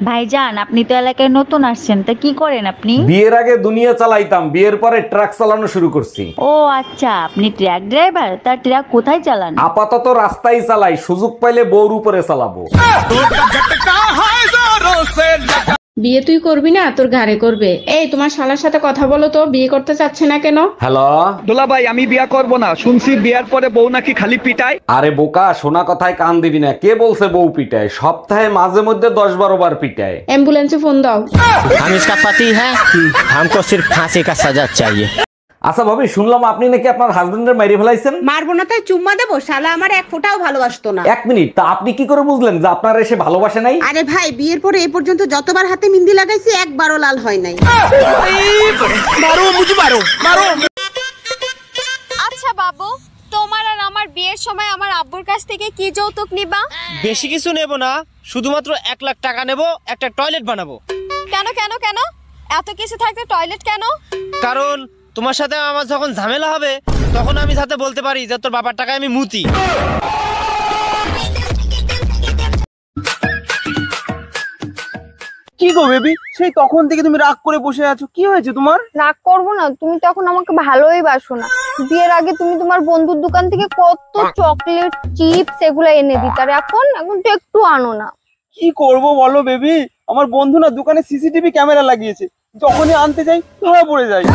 ভাইজান, আপনি তো এলাকায় নতুন আসছেন, তা কি করেন আপনি? বিয়ের আগে দুনিয়া চালাইতাম, বিয়ের পরে ট্রাক চালানো শুরু করছি। ও আচ্ছা, আপনি ট্রাক ড্রাইভার? তা ট্রাক কোথায় চালান? আপাতত রাস্তায় চালাই, সুযোগ পাইলে বউর উপরে চালাবো। বিয়ে তুই করবি না, তোর ঘাড়ে করবে। এই তোমার শালার সাথে কথা বলো তো, বিয়ে করতে চাচ্ছে না কেন? হ্যালো। দোলা ভাই, আমি বিয়া করব না। শুনছি বিয়ার পরে বউ নাকি খালি পিটায়। আরে বোকা, শোনা কথায় কান দিবি না। কে বলছে বউ পিটায়? সপ্তাহে মাঝে মধ্যে 10-12 বার পিটায়। অ্যাম্বুলেন্সে ফোন দাও। हम इसका पति है, हमको सिर्फ फांसी का सजा चाहिए। আচ্ছা ভাবি, শুনলাম আপনি নাকি আপনার হাজবেন্ডের মেরে ফেলাইছেন। মারবো না তাই চুম্মা দেবো? শালা আমার এক ফোঁটাও ভালোবাসতো না। 1 মিনিট, তা আপনি কি করে বুঝলেন যে আপনার এসে ভালোবাসে নাই? আরে ভাই, বিয়ের পরে এ পর্যন্ত যতবার হাতে মেহেন্দি লাগাইছি একবারও লাল হয় নাই। আচ্ছা বাবু, তোমার আর আমার বিয়ের সময় আমার আব্বুর কাছ থেকে কি যৌতুক নিবা? বেশি কিছু নেব না, শুধুমাত্র 1 লাখ টাকা নেব, একটা টয়লেট বানাবো। কেন কেন কেন? এত কিছু থাকতে টয়লেট কেন? কারণ তোমার সাথে আমার যখন ঝামেলা হবে তখন আমি যাতে বলতে পারি যে তোর বাবার টাকায় আমি মুতি। কি গো বেবি, সেই তখন থেকে তুমি রাগ করে বসে আছো, কি হয়েছে তোমার? রাগ করবো না, তুমি তখন আমাকে ভালোই বাসো না। বিয়ের আগে তুমি তোমার বন্ধুর দোকান থেকে কত চকলেট, চিপস এগুলো এনে দিতে, আর এখন তো একটু আনো না। কি করব বলো বেবি, আমার বন্ধু না দোকানে সিসিটিভি ক্যামেরা লাগিয়েছে, যখনই আনতে যাই ধরা পড়ে যায়।